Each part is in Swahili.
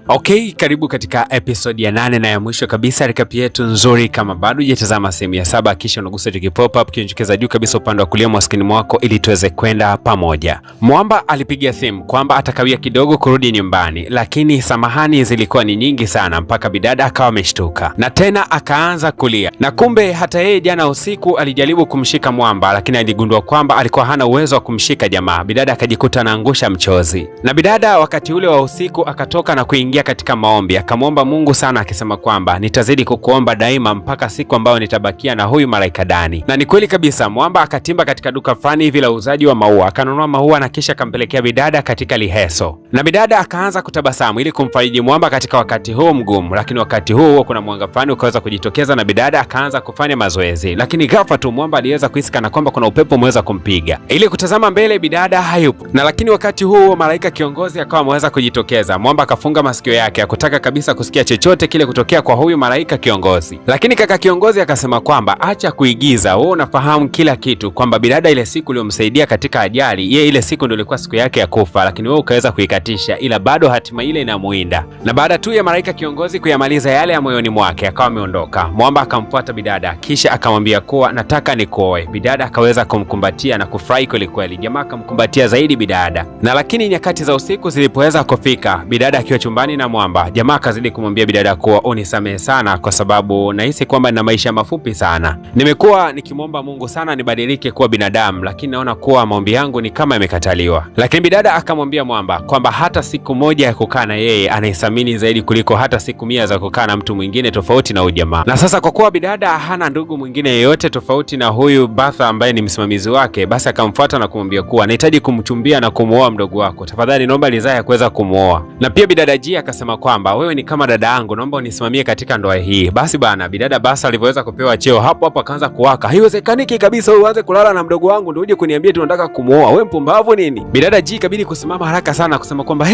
Okay, karibu katika episode ya 8 na ya mwisho kabisa recap yetu nzuri. Kama bado hujatazama sehemu ya 7, kisha unagusa tu pop up kinachokeza juu kabisa upande wa kulia mwa skrini mwako ili tuweze kwenda pamoja. Mwamba alipiga simu kwamba atakawia kidogo kurudi nyumbani, lakini samahani zilikuwa ni nyingi sana mpaka bidada akawa ameshtuka na tena akaanza kulia. Na kumbe hata yeye jana usiku alijaribu kumshika Mwamba, lakini aligundua kwamba alikuwa hana uwezo wa kumshika jamaa. Bidada akajikuta anaangusha mchozi, na bidada wakati ule wa usiku akatoka na kuingia katika maombi, akamwomba Mungu sana akisema kwamba nitazidi kukuomba daima mpaka siku ambayo nitabakia na huyu malaika Dani. Na ni kweli kabisa, Mwamba akatimba katika duka fulani hivi la uuzaji wa maua, akanunua maua na kisha akampelekea bidada katika liheso. Na bidada akaanza kutabasamu ili kumfariji Mwamba katika wakati huo mgumu, lakini wakati huo kuna mwanga fulani ukaweza kujitokeza na bidada akaanza kufanya mazoezi. Lakini ghafla tu Mwamba aliweza kuhisi kana kwamba kuna upepo umeweza kumpiga. Ili kutazama mbele bidada hayupo. Na lakini wakati huo malaika kiongozi akawa ameweza kujitokeza. Mwamba akafunga masikio yake hakutaka kabisa kusikia chochote kile kutokea kwa huyu malaika kiongozi. Lakini kaka kiongozi akasema kwamba acha kuigiza, wewe unafahamu kila kitu, kwamba bidada ile siku iliyomsaidia katika ajali, yeye ile siku ndio ilikuwa siku yake ya kufa, lakini wewe ukaweza kuikatisha, ila bado hatima ile inamuinda. Na baada tu ya malaika kiongozi kuyamaliza yale ya moyoni mwake akawa ameondoka. Mwamba akamfuata bidada kisha akamwambia kuwa nataka nikuoe. Bidada akaweza kumkumbatia na kufurahi kweli kweli. Jamaa akamkumbatia zaidi bidada. Na lakini nyakati za usiku zilipoweza kufika, bidada akiwa chumbani na Mwamba, jamaa akazidi kumwambia bidada kuwa unisamehe sana kwa sababu nahisi kwamba nina maisha mafupi sana. Nimekuwa nikimwomba Mungu sana nibadilike kuwa binadamu, lakini naona kuwa maombi yangu ni kama yamekataliwa. Lakini bidada akamwambia Mwamba kwamba hata siku moja ya kukaa na yeye anaithamini zaidi kuliko hata siku 100 za kukaa na mtu mwingine tofauti na huyu jamaa. Na sasa kwa kuwa bidada hana ndugu mwingine yeyote tofauti na huyu Batha ambaye ni msimamizi wake, basi akamfuata na kumwambia kuwa nahitaji kumchumbia na kumuoa mdogo wako. Tafadhali naomba ridhaa ya kuweza kumuoa. Na pia bidada G akasema kwamba wewe ni kama dada yangu, naomba unisimamie katika ndoa hii. Basi bana, bidada basi alivyoweza kupewa cheo hapo akaanza kuwaka. Haiwezekaniki kabisa wewe uanze kulala na mdogo wangu ndio uje kuniambia tunataka kumuoa. Wewe mpumbavu nini? Bidada G kabidi kusimama haraka sana kusema kwamba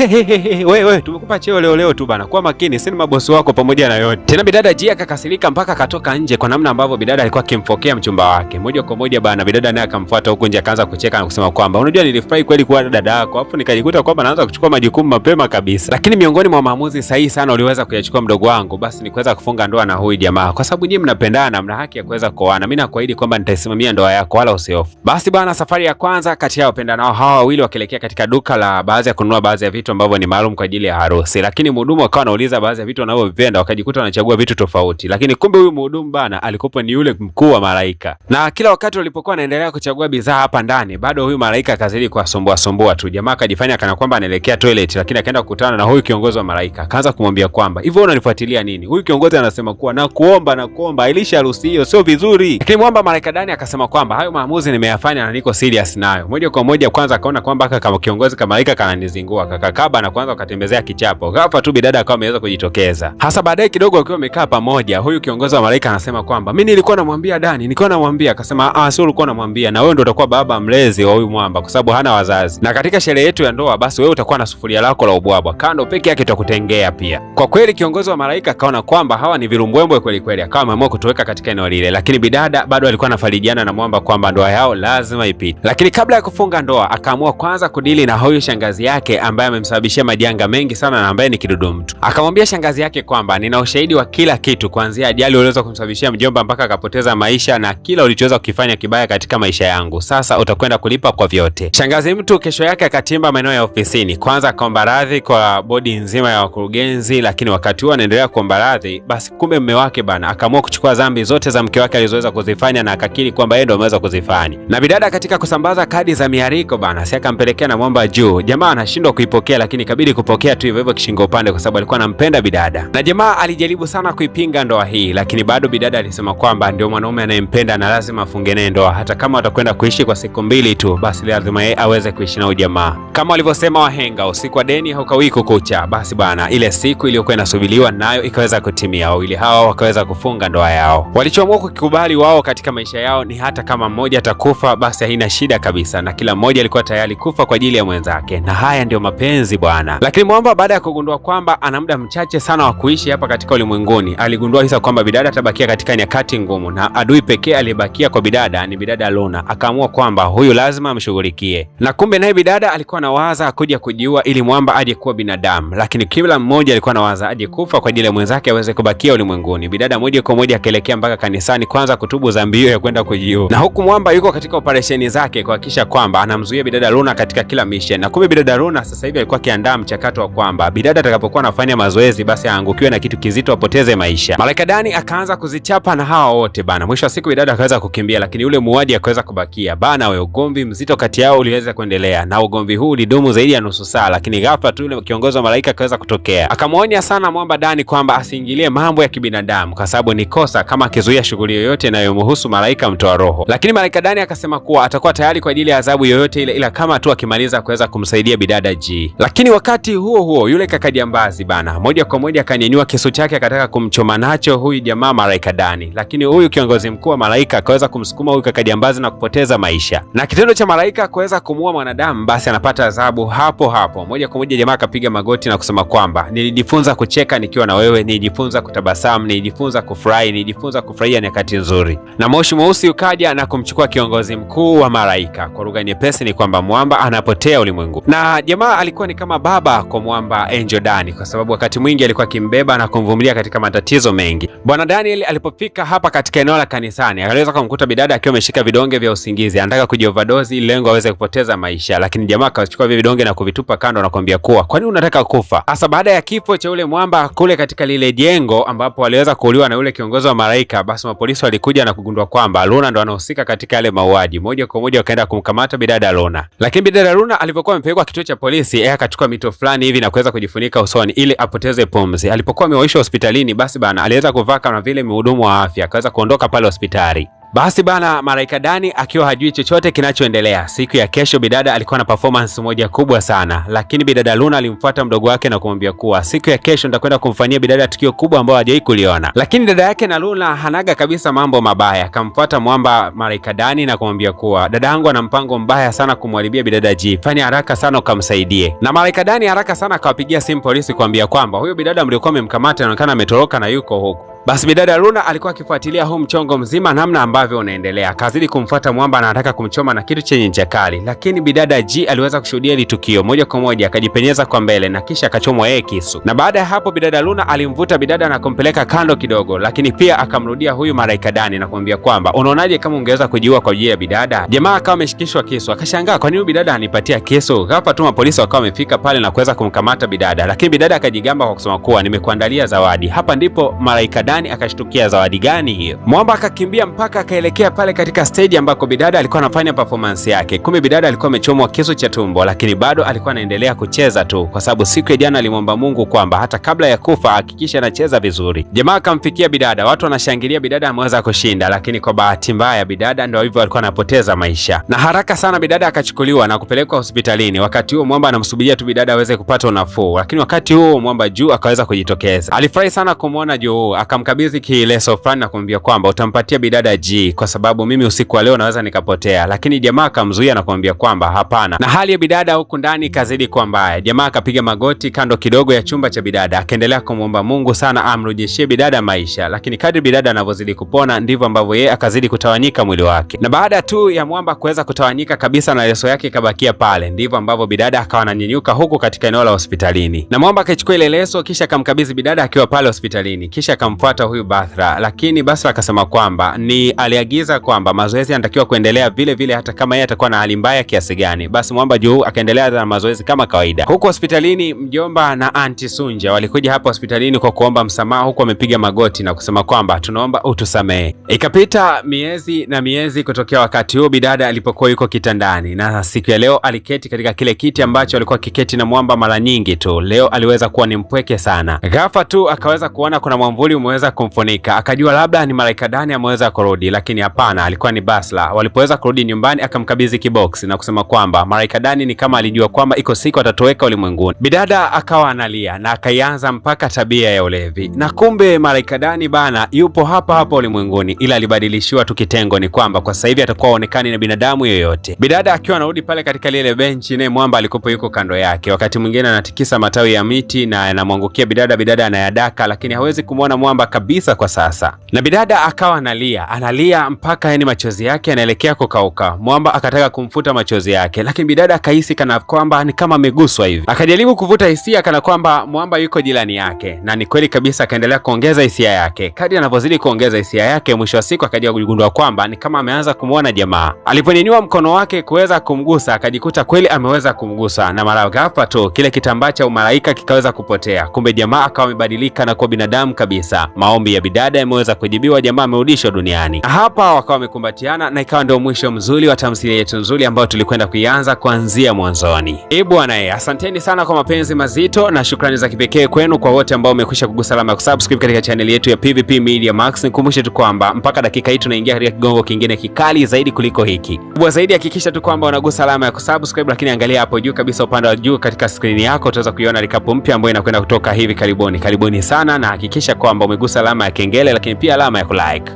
wewe tumekupa cheo leo tu bana. Kuwa makini, sisi ni mabosi wako pamoja na yote. Tena bidada G akakasirika mpaka akatoka nje kwa namna ambavyo bidada alikuwa akimfokea mchumba wake. Moja kwa moja bana, bidada naye akamfuata huko nje akaanza kucheka na kusema kwamba unajua nilifurahi kweli kuwa dada yako. Alafu nikajikuta kwamba naanza kuchukua majukumu mapema kabisa. Lakini miongoni mwa maamuzi sahihi sana uliweza kuyachukua mdogo wangu, basi ni kuweza kufunga ndoa na huyu jamaa, kwa sababu nyinyi mnapendana, mna haki ya kuweza kuoana. Mimi nakuahidi kwamba nitaisimamia ndoa yako wala usihofu. Basi bwana, safari ya kwanza kati yao wapendanao hawa wawili wakielekea katika duka la baadhi ya kununua baadhi ya vitu ambavyo ni maalum kwa ajili ya harusi. Lakini mhudumu akawa anauliza baadhi ya vitu wanavyovipenda, wakajikuta wanachagua vitu tofauti. Lakini kumbe huyu mhudumu bana alikuwa ni yule mkuu wa malaika. Na kila wakati walipokuwa wanaendelea kuchagua bidhaa hapa ndani, bado huyu malaika akazidi kuwasumbua tu. Jamaa akajifanya kana kwamba anaelekea toilet, lakini akaenda kukutana na huyu kiongozi wa malaika. Akaanza kumwambia kwamba hivyo unanifuatilia nini? Huyu kiongozi anasema kuwa nakuomba ilisha harusi hiyo sio vizuri. Lakini Mwamba malaika Dani akasema kwamba hayo maamuzi nimeyafanya na niko serious nayo. Moja kwa moja kwanza akaona kwamba kama kiongozi kama malaika kananizingua, kakakaba na kwanza akatembezea kichapo. Ghafla tu bidada akawa ameweza kujitokeza. Hasa baadaye kidogo wakiwa wamekaa pamoja, huyu kiongozi wa malaika anasema kwamba mimi nilikuwa namwambia Dani, nilikuwa namwambia. Akasema sio ulikuwa namwambia, na wewe ndio utakuwa baba mlezi wa huyu Mwamba kwa sababu hana wazazi. Na katika sherehe yetu ya ndoa basi wewe utakuwa na sufuria lako la ubwabwa. Kando peke yake tutakutengea pia. Kwa kweli kiongozi wa malaika akaona kwamba hawa ni vilumbwembwe kweli kweli, akawa ameamua kutoweka katika eneo lile. Lakini bidada bado alikuwa anafarijiana na Mwamba kwamba ndoa yao lazima ipite. Lakini kabla ya kufunga ndoa akaamua kwanza kudili na huyu shangazi yake ambaye amemsababishia majanga mengi sana na ambaye ni kidudu mtu. Akamwambia shangazi yake kwamba nina ushahidi wa kila kitu, kuanzia ajali uliweza kumsababishia mjomba mpaka akapoteza maisha na kila ulichoweza kukifanya kibaya katika maisha yangu. Sasa utakwenda kulipa kwa vyote. Shangazi mtu kesho yake akatimba maeneo ya ofisini. Kwanza akaomba radhi kwa bodi nzima ya wakurugenzi, lakini wakati huo anaendelea kuomba radhi, basi kumbe mume wake bana akaamua kuchukua dhambi zote za mke wake alizoweza kuzifanya na akakiri kwamba yeye ndio ameweza kuzifanya. Na bidada katika kusambaza kadi za miariko bana, si akampelekea na Mwamba juu. Jamaa anashindwa kuipokea, lakini ikabidi kupokea tu hivyo kishingo upande kwa sababu alikuwa anampenda bidada. Na jamaa alijaribu sana kuipinga ndoa hii, lakini bado bidada alisema kwamba ndio mwanaume anayempenda na lazima afunge naye ndoa, hata kama watakwenda kuishi kwa siku 2 tu, basi lazima yeye aweze kuishi na ujamaa. Kama walivyosema wahenga, usiku wa deni haukawii kukucha. Basi bana, ile siku iliyokuwa inasubiriwa nayo ikaweza kutimia. Wawili hao wakaweza kufunga ndoa yao. Walichoamua kukubali wao katika maisha yao ni hata kama mmoja atakufa basi haina shida kabisa, na kila mmoja alikuwa tayari kufa kwa ajili ya mwenzake. Na haya ndio mapenzi bwana. Lakini Mwamba baada ya kugundua kwamba ana muda mchache sana wa kuishi hapa katika ulimwenguni, aligundua hisa kwamba bidada atabakia katika nyakati ngumu, na adui pekee aliyebakia kwa bidada ni bidada Luna. Akaamua kwamba huyu lazima amshughulikie. Na kumbe naye bidada alikuwa anawaza kuja kujiua ili Mwamba aje kuwa binadamu. Lakini lakini kila mmoja alikuwa anawaza aje kufa kwa ajili ya mwenzake aweze kubakia ulimwenguni. Bidada moja kwa moja akaelekea mpaka kanisani kwanza kutubu dhambi hiyo ya kwenda kujiua, na huku mwamba yuko katika operesheni zake kuhakikisha kwamba anamzuia bidada Luna katika kila mission. Na kumbe bidada Luna sasa hivi alikuwa akiandaa mchakato wa kwamba bidada atakapokuwa anafanya mazoezi basi aangukiwe na kitu kizito apoteze maisha. Malaika Dani akaanza kuzichapa na hawa wote bana. Mwisho wa siku bidada akaweza kukimbia, lakini yule muuaji akaweza kubakia bana. Ugomvi mzito kati yao uliweza kuendelea, na ugomvi huu ulidumu zaidi ya nusu saa, lakini ghafla tu yule kiongozi wa malaika akaweza kutokea. Akamwonya sana mwamba Dani kwamba asiingilie mambo ya kibinadamu kwa sababu ni kosa kama akizuia shughuli yoyote inayomhusu malaika mtoa roho. Lakini Malaika Dani akasema kuwa atakuwa tayari kwa ajili ya adhabu yoyote ile, ila kama tu akimaliza kuweza kumsaidia bidada G. Lakini wakati huo huo yule kaka jambazi bana moja kwa moja akanyanyua kisu chake akataka kumchoma nacho huyu jamaa Malaika Dani, lakini huyu kiongozi mkuu wa malaika akaweza kumsukuma huyu kaka jambazi na kupoteza maisha. Na kitendo cha malaika kuweza kumuua mwanadamu basi anapata adhabu hapo hapo. Moja kwa moja jamaa akapiga magoti na kusema kwamba nilijifunza kucheka nikiwa na wewe, nilijifunza kutabasamu, nilijifunza kufurahi, nilijifunza kufurahia nyakati nzuri. Na moshi mweusi ukaja na kumchukua kiongozi mkuu wa malaika. Kwa lugha nyepesi ni kwamba mwamba anapotea ulimwengu. Na jamaa alikuwa ni kama baba kwa mwamba Angel Dani, kwa sababu wakati mwingi alikuwa akimbeba na kumvumilia katika matatizo mengi. Bwana Daniel alipofika hapa katika eneo la kanisani aliweza kumkuta bidada akiwa ameshika vidonge vya usingizi, anataka kujioverdosi ili lengo aweze kupoteza maisha, lakini jamaa akachukua vile vidonge na kuvitupa kando na kumwambia kuwa kwani unataka kufa? Hasa baada ya kifo cha ule mwamba kule katika lile jengo ambapo aliweza kuuliwa na ule kiongozi wa malaika, basi mapolisi walikuja na kugundua kwamba Luna ndo anahusika katika yale mauaji. Moja kwa moja wakaenda kumkamata bidada Luna. Lakini bidada Luna alipokuwa amepelekwa kituo cha polisi, yeye akachukua mito fulani hivi na kuweza kujifunika usoni ili apoteze pumzi. Alipokuwa amewaishwa hospitalini, basi bana aliweza kuvaa kama vile mhudumu wa afya, akaweza kuondoka pale hospitali. Basi bana Malaika Dani akiwa hajui chochote kinachoendelea. Siku ya kesho bidada alikuwa na performance moja kubwa sana, lakini bidada Luna alimfuata mdogo wake na kumwambia kuwa siku ya kesho nitakwenda kumfanyia bidada tukio kubwa ambalo hajawahi kuliona. Lakini dada yake na Luna hanaga kabisa mambo mabaya, akamfuata mwamba Malaika Dani na kumwambia kuwa dada yangu ana mpango mbaya sana kumharibia bidada G, fanya haraka sana ukamsaidie. Na Malaika Dani haraka sana akawapigia simu polisi kuambia kwamba huyo bidada mliokuwa mmemkamata anaonekana ametoroka na yuko huko. Basi bidada Luna alikuwa akifuatilia huu mchongo mzima namna ambavyo unaendelea. Akazidi kumfuata mwamba na anataka kumchoma na kitu chenye ncha kali, lakini bidada G aliweza kushuhudia hili tukio. Moja kwa moja akajipenyeza kwa mbele na kisha akachomwa yeye kisu. Na baada ya hapo bidada Luna alimvuta bidada na kumpeleka kando kidogo, lakini pia akamrudia huyu Malaika Dani na kumwambia kwamba unaonaje kama ungeweza kujiua kwa ajili ya bidada? Jamaa akawa ameshikishwa kisu, akashangaa kwa nini bidada anipatia kisu. Ghafla tu mapolisi wakawa wamefika pale na kuweza kumkamata bidada, lakini bidada akajigamba kwa kusema kuwa nimekuandalia zawadi. Hapa ndipo Malaika Dani akashtukia zawadi gani hiyo. Mwamba akakimbia mpaka akaelekea pale katika stage ambako bidada alikuwa anafanya performance yake. Kumbe bidada alikuwa amechomwa kisu cha tumbo, lakini bado alikuwa anaendelea kucheza tu, kwa sababu siku ya jana alimwomba Mungu kwamba hata kabla ya kufa hakikisha anacheza vizuri. Jamaa akamfikia bidada, watu wanashangilia bidada ameweza kushinda, lakini kwa bahati mbaya bidada ndio hivyo alikuwa anapoteza maisha. Na haraka sana bidada akachukuliwa na kupelekwa hospitalini. Wakati huo mwamba anamsubiria tu bidada aweze kupata unafuu, lakini wakati huo mwamba Juu akaweza kujitokeza. Alifurahi sana kumwona Juu, akamkabidhi kileso fulani na kumwambia kwamba utampatia bidada G kwa sababu mimi usiku wa leo naweza nikapotea, lakini jamaa akamzuia na kumwambia kwamba hapana. Na hali ya bidada huku ndani kazidi kuwa mbaya. Jamaa akapiga magoti kando kidogo ya chumba cha bidada, akaendelea kumwomba Mungu sana amrudishie bidada maisha, lakini kadri bidada anavyozidi kupona ndivyo ambavyo yeye akazidi kutawanyika mwili wake. Na baada tu ya mwamba kuweza kutawanyika kabisa na leso yake ikabakia pale, ndivyo ambavyo bidada akawa ananyenyuka huku katika eneo la hospitalini. Na mwamba akachukua ile leso kisha akamkabidhi bidada akiwa pale hospitalini, kisha akamfuata huyu Bathra, lakini Basra akasema kwamba ni aliagiza kwamba mazoezi yanatakiwa kuendelea vile vile hata kama yeye atakuwa na hali mbaya kiasi gani. Basi mwamba Juu akaendelea na mazoezi kama kawaida. Huko hospitalini mjomba na anti Sunja walikuja hapa hospitalini kwa kuomba msamaha, huko wamepiga magoti na kusema kwamba tunaomba utusamehe. Ikapita miezi na miezi kutokea wakati huo bidada alipokuwa yuko kitandani, na siku ya leo aliketi katika kile kiti ambacho alikuwa kiketi na mwamba mara nyingi tu. Leo aliweza kuwa ni mpweke sana. Ghafla tu akaweza kuona kuna mwamvuli umeweza kumfunika, akajua labda ni Malaika Dani ameweza kurudi, lakini hapana, alikuwa ni Basla. Walipoweza kurudi nyumbani akamkabidhi kiboksi na kusema kwamba Malaika Dani ni kama alijua kwamba iko siku atatoweka ulimwenguni. Bidada akawa analia na akaianza mpaka tabia ya ulevi, na kumbe Malaika Dani bana yupo hapa hapa ulimwenguni, ila alibadilishiwa tu kitengo, ni kwamba kwa sasa hivi atakuwa haonekani na binadamu yoyote. Bidada akiwa anarudi pale katika lile benchi, naye mwamba alikopo yuko kando yake. Wakati mwingine anatikisa matawi ya miti na anamwangukia bidada, bidada anayadaka, lakini hawezi kumwona mwamba kabisa kwa sasa. Na bidada akawa analia mpaka yani machozi yake yanaelekea kukauka. Mwamba akataka kumfuta machozi yake, lakini bidada akahisi kana kwamba ni kama ameguswa hivi. Akajaribu kuvuta hisia kana kwamba Mwamba yuko jirani yake, na ni kweli kabisa akaendelea kuongeza hisia yake. Kadri anavyozidi kuongeza hisia yake, mwisho wa siku akaja kugundua kwamba ni kama ameanza kumuona jamaa. Aliponyanyua mkono wake kuweza kumgusa, akajikuta kweli ameweza kumgusa, na mara ghafla tu kile kitambaa cha umalaika kikaweza kupotea. Kumbe jamaa akawa amebadilika na kuwa binadamu kabisa. Maombi ya bidada yameweza kujibiwa, jamaa amerudishwa duniani. Hapa wakawa wamekumbatiana na ikawa ndio mwisho mzuri wa tamthilia yetu nzuri ambayo tulikwenda kuianza kuanzia mwanzoni. Bwana, asanteni sana kwa mapenzi mazito na shukrani za kipekee kwenu kwa wote ambao umekwisha kugusa alama ya kusubscribe katika channel yetu ya PVP Media Max. Nikumbushe tu kwamba mpaka dakika hii tunaingia katika kigongo kingine kikali zaidi kuliko hiki. Kubwa zaidi, hakikisha tu kwamba unagusa alama ya kusubscribe, lakini angalia hapo juu kabisa upande wa juu katika skrini yako utaweza kuiona recap mpya ambayo inakwenda kutoka hivi karibuni. Karibuni sana, na hakikisha kwamba umegusa alama ya kengele, lakini pia alama ya kulike.